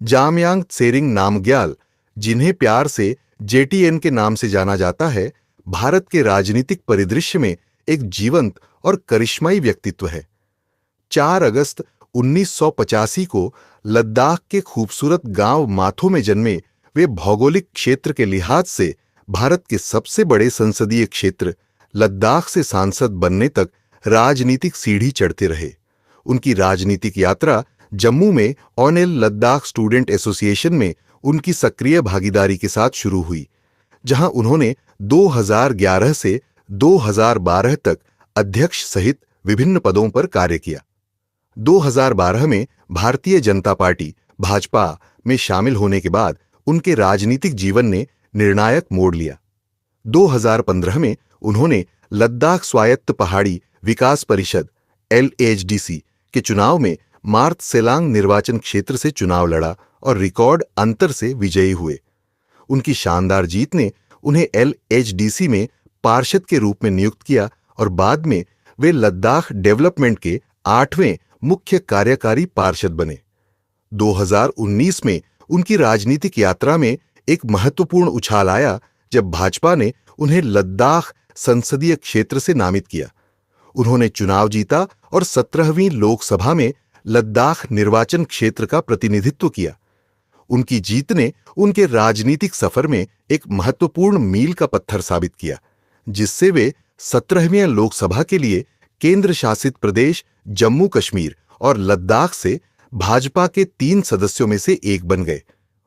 जामयांग त्सेरिंग नामग्याल, जिन्हें प्यार से जेटीएन के नाम से जाना जाता है, भारत के राजनीतिक परिदृश्य में एक जीवंत और करिश्माई व्यक्तित्व है। 4 अगस्त 1985 को लद्दाख के खूबसूरत गांव माथो में जन्मे वे भौगोलिक क्षेत्र के लिहाज से भारत के सबसे बड़े संसदीय क्षेत्र लद्दाख से सांसद बनने तक राजनीतिक सीढ़ी चढ़ते रहे। उनकी राजनीतिक यात्रा जम्मू में ऑनेल लद्दाख स्टूडेंट एसोसिएशन में उनकी सक्रिय भागीदारी के साथ शुरू हुई, जहां उन्होंने 2011 से 2012 तक अध्यक्ष सहित विभिन्न पदों पर कार्य किया। 2012 में भारतीय जनता पार्टी भाजपा में शामिल होने के बाद उनके राजनीतिक जीवन ने निर्णायक मोड़ लिया। 2015 में उन्होंने लद्दाख स्वायत्त पहाड़ी विकास परिषद LHDC के चुनाव में मार्त सेलांग निर्वाचन क्षेत्र से चुनाव लड़ा और रिकॉर्ड अंतर से विजयी हुए। उनकी शानदार जीत ने उन्हें LHDC में पार्षद के रूप में नियुक्त किया और बाद में वे लद्दाख डेवलपमेंट के 8वें मुख्य कार्यकारी पार्षद बने। 2019 में उनकी राजनीतिक यात्रा में एक महत्वपूर्ण उछाल आया जब भाजपा ने उन्हें लद्दाख संसदीय क्षेत्र से नामित किया। उन्होंने चुनाव जीता और 17वीं लोकसभा में लद्दाख निर्वाचन क्षेत्र का प्रतिनिधित्व किया। उनकी जीत ने उनके राजनीतिक सफर में एक महत्वपूर्ण मील का पत्थर साबित किया, जिससे वे 17वीं लोकसभा के लिए केंद्र शासित प्रदेश जम्मू कश्मीर और लद्दाख से भाजपा के 3 सदस्यों में से एक बन गए।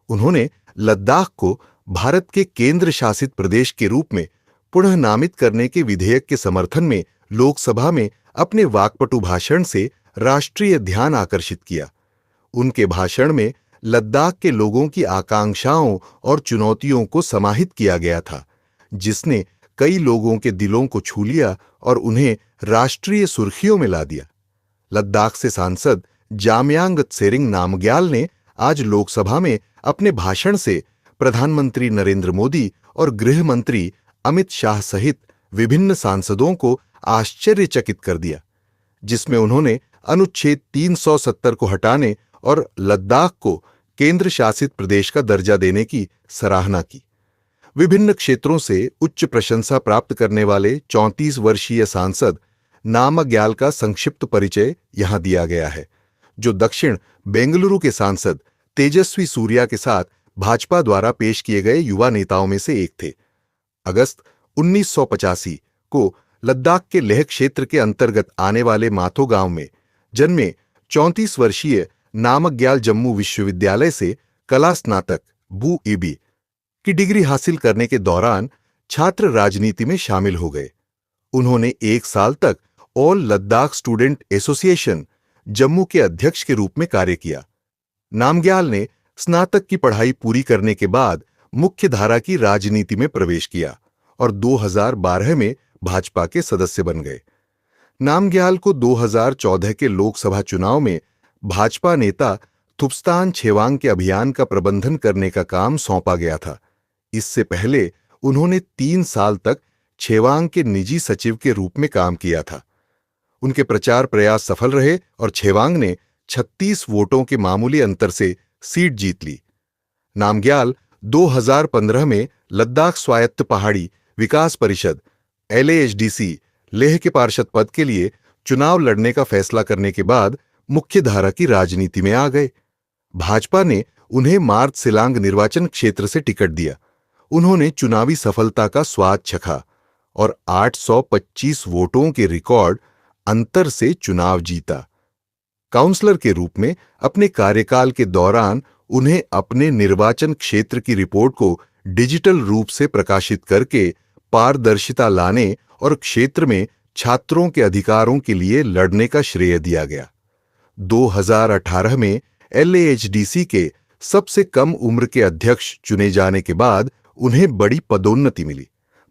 उन्होंने लद्दाख को भारत के केंद्र शासित प्रदेश के रूप में पुनः नामित करने के विधेयक के समर्थन में लोकसभा में अपने वाकपटु भाषण से राष्ट्रीय ध्यान आकर्षित किया। उनके भाषण में लद्दाख के लोगों की आकांक्षाओं और चुनौतियों को समाहित किया गया था, जिसने कई लोगों के दिलों को छू लिया और उन्हें राष्ट्रीय सुर्खियों में ला दिया। लद्दाख से सांसद जामयांग त्सेरिंग नामग्याल ने आज लोकसभा में अपने भाषण से प्रधानमंत्री नरेंद्र मोदी और गृह मंत्री अमित शाह सहित विभिन्न सांसदों को आश्चर्यचकित कर दिया, जिसमें उन्होंने अनुच्छेद 370 को हटाने और लद्दाख को केंद्र शासित प्रदेश का दर्जा देने की सराहना की। विभिन्न क्षेत्रों से उच्च प्रशंसा प्राप्त करने वाले 34 वर्षीय सांसद नामग्याल का संक्षिप्त परिचय यहां दिया गया है, जो दक्षिण बेंगलुरु के सांसद तेजस्वी सूर्या के साथ भाजपा द्वारा पेश किए गए युवा नेताओं में से एक थे। अगस्त 1985 को लद्दाख के लेह क्षेत्र के अंतर्गत आने वाले माथो गांव में जन्मे 34 वर्षीय नामग्याल जम्मू विश्वविद्यालय से कला स्नातक BE की डिग्री हासिल करने के दौरान छात्र राजनीति में शामिल हो गए। उन्होंने 1 साल तक all Ladakh student association Jammu के अध्यक्ष के रूप में कार्य किया। नामग्याल ने स्नातक की पढ़ाई पूरी करने के बाद मुख्य धारा की राजनीति में प्रवेश किया और 2012 में भाजपा के सदस्य बन गए। नामग्याल को 2014 के लोकसभा चुनाव में भाजपा नेता थुप्स्तान छेवांग के अभियान का प्रबंधन करने का काम सौंपा गया था। इससे पहले उन्होंने 3 साल तक छेवांग के निजी सचिव के रूप में काम किया था। उनके प्रचार प्रयास सफल रहे और छेवांग ने 36 वोटों के मामूली अंतर से सीट जीत ली। नामग्याल 2015 में लद्दाख स्वायत्त पहाड़ी विकास परिषद LHDC लेह के पार्षद पद के लिए चुनाव लड़ने का फैसला करने के बाद मुख्य धारा की राजनीति में आ गए। भाजपा ने उन्हें मार्त सेलांग निर्वाचन क्षेत्र से टिकट दिया। उन्होंने चुनावी सफलता का स्वाद चखा और 825 वोटों के रिकॉर्ड अंतर से चुनाव जीता। काउंसलर के रूप में अपने कार्यकाल के दौरान उन्हें अपने निर्वाचन क्षेत्र की रिपोर्ट को डिजिटल रूप से प्रकाशित करके पारदर्शिता लाने और क्षेत्र में छात्रों के अधिकारों के लिए लड़ने का श्रेय दिया गया। 2018 में LHDC के सबसे कम उम्र के अध्यक्ष चुने जाने के बाद उन्हें बड़ी पदोन्नति मिली।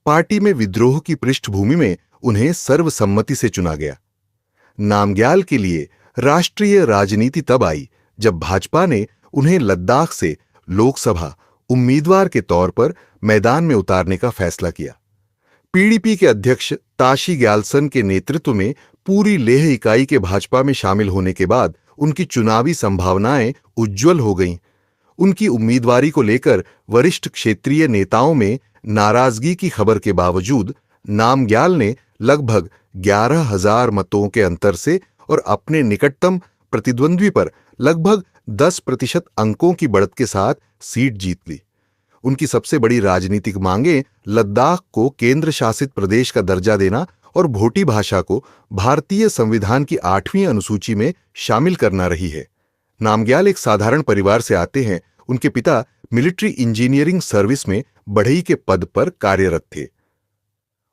पार्टी में विद्रोह की पृष्ठभूमि में उन्हें सर्वसम्मति से चुना गया। नामग्याल के लिए राष्ट्रीय राजनीति तब आई जब भाजपा ने उन्हें लद्दाख से लोकसभा उम्मीदवार के तौर पर मैदान में उतारने का फैसला किया। PDP के अध्यक्ष ताशी ग्याल्सन के नेतृत्व में पूरी लेह इकाई के भाजपा में शामिल होने के बाद उनकी चुनावी संभावनाएं उज्ज्वल हो गईं। उनकी उम्मीदवारी को लेकर वरिष्ठ क्षेत्रीय नेताओं में नाराजगी की खबर के बावजूद नामग्याल ने लगभग 11,000 मतों के अंतर से और अपने निकटतम प्रतिद्वंद्वी पर लगभग 10% अंकों की बढ़त के साथ सीट जीत ली। उनकी सबसे बड़ी राजनीतिक मांगें लद्दाख को केंद्र शासित प्रदेश का दर्जा देना और भोटी भाषा को भारतीय संविधान की 8वीं अनुसूची में शामिल करना रही है। नामग्याल एक साधारण परिवार से आते हैं। उनके पिता मिलिट्री इंजीनियरिंग सर्विस में बढ़ई के पद पर कार्यरत थे।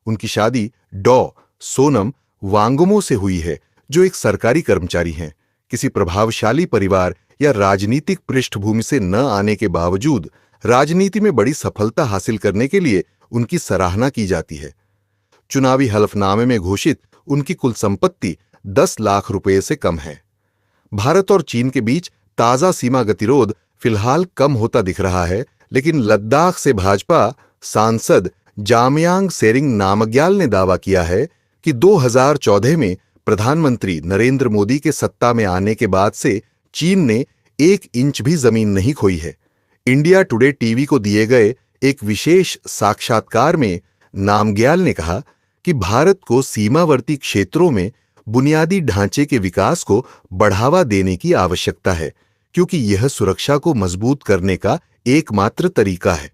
उनकी शादी डॉ सोनम वांगमो से हुई है, जो एक सरकारी कर्मचारी हैं। किसी प्रभावशाली परिवार या राजनीतिक पृष्ठभूमि से न आने के बावजूद राजनीति में बड़ी सफलता हासिल करने के लिए उनकी सराहना की जाती है। चुनावी हलफनामे में घोषित उनकी कुल संपत्ति 10 लाख रुपए से कम है। भारत और चीन के बीच ताजा सीमा गतिरोध फिलहाल कम होता दिख रहा है, लेकिन लद्दाख से भाजपा सांसद जामयांग सेरिंग नामग्याल ने दावा किया है कि 2014 में प्रधानमंत्री नरेंद्र मोदी के सत्ता में आने के बाद से चीन ने 1 इंच भी जमीन नहीं खोई है। इंडिया टुडे टीवी को दिए गए एक विशेष साक्षात्कार में नामग्याल ने कहा कि भारत को सीमावर्ती क्षेत्रों में बुनियादी ढांचे के विकास को बढ़ावा देने की आवश्यकता है, क्योंकि यह सुरक्षा को मजबूत करने का एकमात्र तरीका है।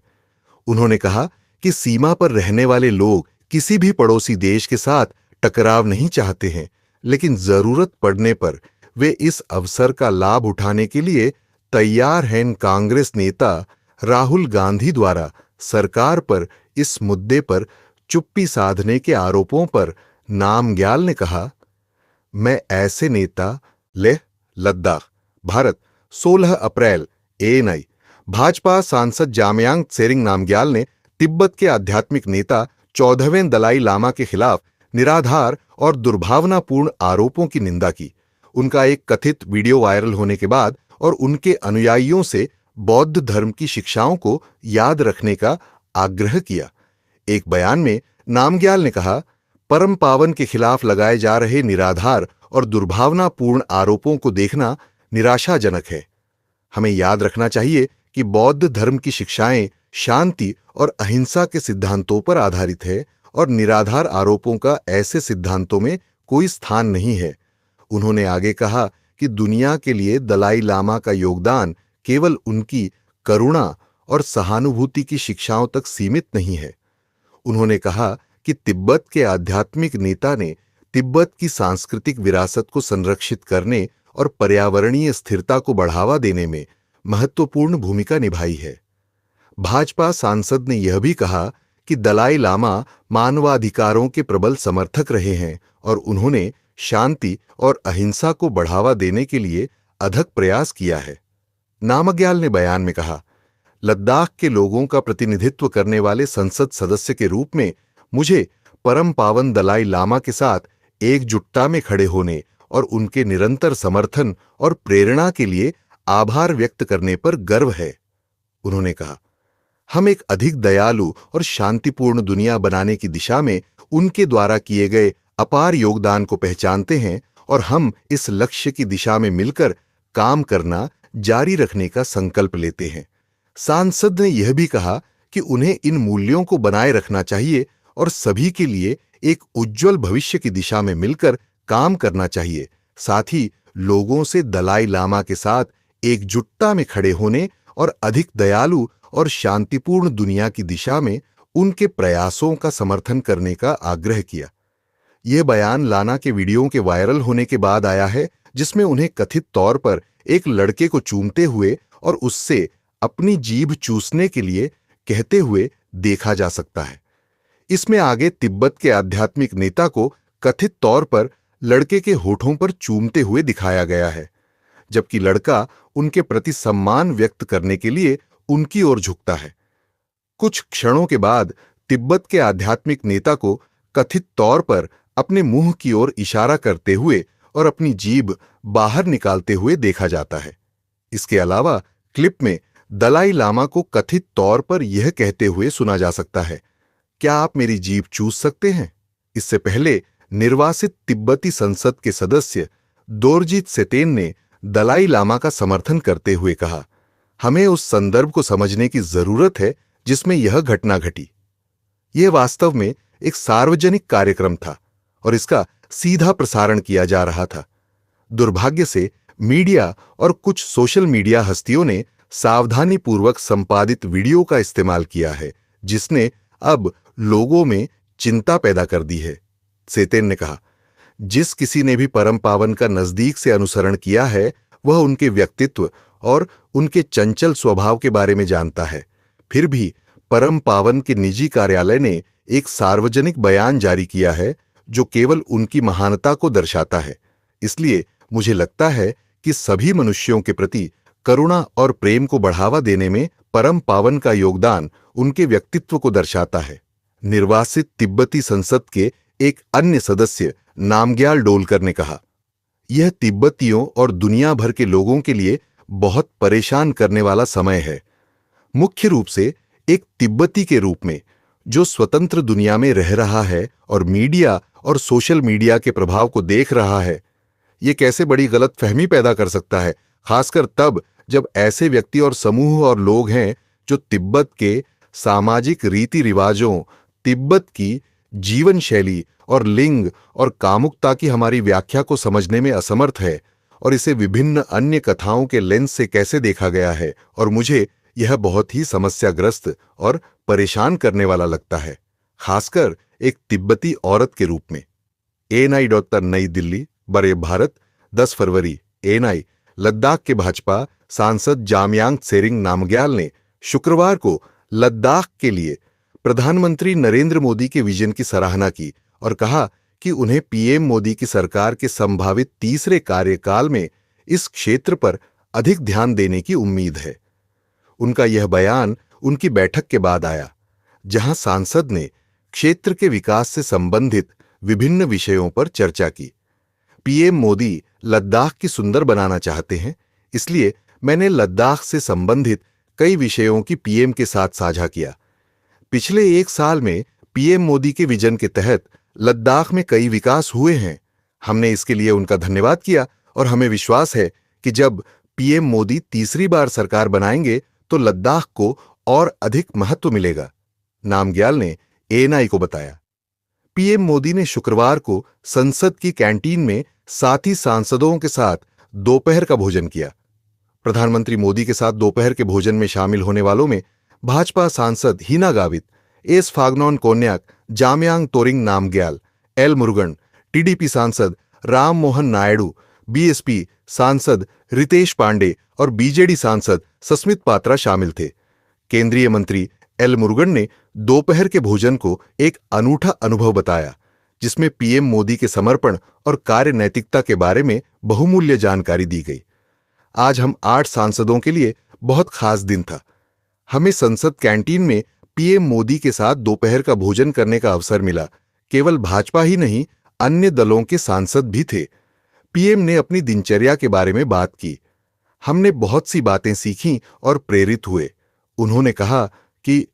उन्होंने कहा कि सीमा पर रहने वाले लोग किसी भी पड़ोसी देश के साथ टकराव नहीं चाहते हैं, लेकिन जरूरत पड़ने पर वे इस अवसर का लाभ उठाने के लिए तैयार हैं। कांग्रेस नेता राहुल गांधी द्वारा सरकार पर इस मुद्दे पर चुप्पी साधने के आरोपों पर नामग्याल ने कहा, मैं ऐसे नेता लेह लद्दाख भारत 16 अप्रैल ANI। भाजपा सांसद जामयांग त्सेरिंग नामग्याल ने तिब्बत के आध्यात्मिक नेता 14वें दलाई लामा के खिलाफ निराधार और दुर्भावनापूर्ण आरोपों की निंदा की। उनका एक कथित वीडियो वायरल होने के बाद और उनके अनुयायियों से बौद्ध धर्म की शिक्षाओं को याद रखने का आग्रह किया। एक बयान में नामग्याल ने कहा, परम पावन के खिलाफ लगाए जा रहे निराधार और दुर्भावनापूर्ण आरोपों को देखना निराशाजनक है। हमें याद रखना चाहिए कि बौद्ध धर्म की शिक्षाएं शांति और अहिंसा के सिद्धांतों पर आधारित है और निराधार आरोपों का ऐसे सिद्धांतों में कोई स्थान नहीं है। उन्होंने आगे कहा कि दुनिया के लिए दलाई लामा का योगदान केवल उनकी करुणा और सहानुभूति की शिक्षाओं तक सीमित नहीं है। उन्होंने कहा कि तिब्बत के आध्यात्मिक नेता ने तिब्बत की सांस्कृतिक विरासत को संरक्षित करने और पर्यावरणीय स्थिरता को बढ़ावा देने में महत्वपूर्ण भूमिका निभाई है। भाजपा सांसद ने यह भी कहा कि दलाई लामा मानवाधिकारों के प्रबल समर्थक रहे हैं और उन्होंने शांति और अहिंसा को बढ़ावा देने के लिए अथक प्रयास किया है। नामग्याल ने बयान में कहा, लद्दाख के लोगों का प्रतिनिधित्व करने वाले संसद सदस्य के रूप में मुझे परम पावन दलाई लामा के साथ एकजुटता में खड़े होने और उनके निरंतर समर्थन और प्रेरणा के लिए आभार व्यक्त करने पर गर्व है। उन्होंने कहा, हम एक अधिक दयालु और शांतिपूर्ण दुनिया बनाने की दिशा में उनके द्वारा किए गए अपार योगदान को पहचानते हैं और हम इस लक्ष्य की दिशा में मिलकर काम करना जारी रखने का संकल्प लेते हैं। सांसद ने यह भी कहा कि उन्हें इन मूल्यों को बनाए रखना चाहिए और सभी के लिए एक उज्जवल भविष्य की दिशा में मिलकर काम करना चाहिए। साथ ही लोगों से दलाई लामा के साथ एकजुटता में खड़े होने और अधिक दयालु और शांतिपूर्ण दुनिया की दिशा में उनके प्रयासों का समर्थन करने का आग्रह किया। यह बयान लाना के वीडियो के वायरल होने के बाद आया है, जिसमें उन्हें कथित तौर पर एक लड़के को चूमते हुए और उससे अपनी जीभ चूसने के लिए कहते हुए देखा जा सकता है। इसमें आगे तिब्बत के आध्यात्मिक नेता को कथित तौर पर लड़के के होठों पर चूमते हुए दिखाया गया है, जबकि लड़का उनके प्रति सम्मान व्यक्त करने के लिए उनकी ओर झुकता है। कुछ क्षणों के बाद तिब्बत के आध्यात्मिक नेता को कथित तौर पर अपने मुंह की ओर इशारा करते हुए और अपनी जीभ बाहर निकालते हुए देखा जाता है। इसके अलावा क्लिप में दलाई लामा को कथित तौर पर यह कहते हुए सुना जा सकता है, क्या आप मेरी जीभ चूस सकते हैं? इससे पहले निर्वासित तिब्बती संसद के सदस्य दोरजीत सेतेन ने दलाई लामा का समर्थन करते हुए कहा, हमें उस संदर्भ को समझने की जरूरत है जिसमें यह घटना घटी। यह वास्तव में एक सार्वजनिक कार्यक्रम था और इसका सीधा प्रसारण किया जा रहा था। दुर्भाग्य से मीडिया और कुछ सोशल मीडिया हस्तियों ने सावधानीपूर्वक संपादित वीडियो का इस्तेमाल किया है, जिसने अब लोगों में चिंता पैदा कर दी है। सेतेन ने कहा, जिस किसी ने भी परम पावन का नजदीक से अनुसरण किया है वह उनके व्यक्तित्व और उनके चंचल स्वभाव के बारे में जानता है। फिर भी परम पावन के निजी कार्यालय ने एक सार्वजनिक बयान जारी किया है जो केवल उनकी महानता को दर्शाता है। इसलिए मुझे लगता है कि सभी मनुष्यों के प्रति करुणा और प्रेम को बढ़ावा देने में परम पावन का योगदान उनके व्यक्तित्व को दर्शाता है। निर्वासित तिब्बती संसद के एक अन्य सदस्य नामग्याल डोलकर ने कहा, यह तिब्बतियों और दुनिया भर के लोगों के लिए बहुत परेशान करने वाला समय है, मुख्य रूप से एक तिब्बती के रूप में जो स्वतंत्र दुनिया में रह रहा है और मीडिया और सोशल मीडिया के प्रभाव को देख रहा है। यह कैसे बड़ी गलतफहमी पैदा कर सकता है, खासकर तब जब ऐसे व्यक्ति और समूह और लोग हैं जो तिब्बत के सामाजिक रीति रिवाजों, तिब्बत की जीवन शैली और लिंग और कामुकता की हमारी व्याख्या को समझने में असमर्थ है और इसे विभिन्न अन्य कथाओं के लेंस से कैसे देखा गया है, और मुझे यह बहुत ही समस्याग्रस्त और परेशान करने वाला लगता है, खासकर एक तिब्बती औरत के रूप में। एएनआई नई दिल्ली, बड़े भारत, 10 फरवरी। एएनआई लद्दाख के भाजपा सांसद जामयांग त्सेरिंग नामग्याल ने शुक्रवार को लद्दाख के लिए प्रधानमंत्री नरेंद्र मोदी के विजन की सराहना की और कहा कि उन्हें पीएम मोदी की सरकार के संभावित तीसरे कार्यकाल में इस क्षेत्र पर अधिक ध्यान देने की उम्मीद है। उनका यह बयान उनकी बैठक के बाद आया, जहां सांसद ने क्षेत्र के विकास से संबंधित विभिन्न विषयों पर चर्चा की। पीएम मोदी लद्दाख की सुंदर बनाना चाहते हैं, इसलिए मैंने लद्दाख से संबंधित कई विषयों की पीएम के साथ साझा किया। पिछले 1 साल में पीएम मोदी के विजन के तहत लद्दाख में कई विकास हुए हैं। हमने इसके लिए उनका धन्यवाद किया और हमें विश्वास है कि जब पीएम मोदी तीसरी बार सरकार बनाएंगे तो लद्दाख को और अधिक महत्व मिलेगा, नामग्याल ने एएनआई को बताया। पीएम मोदी ने शुक्रवार को संसद की कैंटीन में साथी सांसदों के साथ दोपहर का भोजन किया। प्रधानमंत्री मोदी के साथ दोपहर के भोजन में शामिल होने वालों में भाजपा सांसद Heena Gavit, S Phangnon Konyak, Jamyang Tsering Namgyal, L Murugan, TDP सांसद राम मोहन नायडू, बीएसपी सांसद रितेश पांडे और बीजेडी सांसद सस्मित पात्रा शामिल थे। केंद्रीय मंत्री एल मुरुगन ने दोपहर के भोजन को एक अनूठा अनुभव बताया, जिसमें पीएम मोदी के समर्पण और कार्य नैतिकता के बारे में बहुमूल्य जानकारी दी गई। आज हम 8 सांसदों के लिए बहुत खास दिन था। हमें संसद कैंटीन में पीएम मोदी के साथ दोपहर का भोजन करने का अवसर मिला। केवल भाजपा ही नहीं, अन्य दलों के सांसद भी थे। पीएम ने अपनी दिनचर्या के बारे में बात की। हमने बहुत सी बातें सीखीं और प्रेरित हुए। उन्होंने कहा कि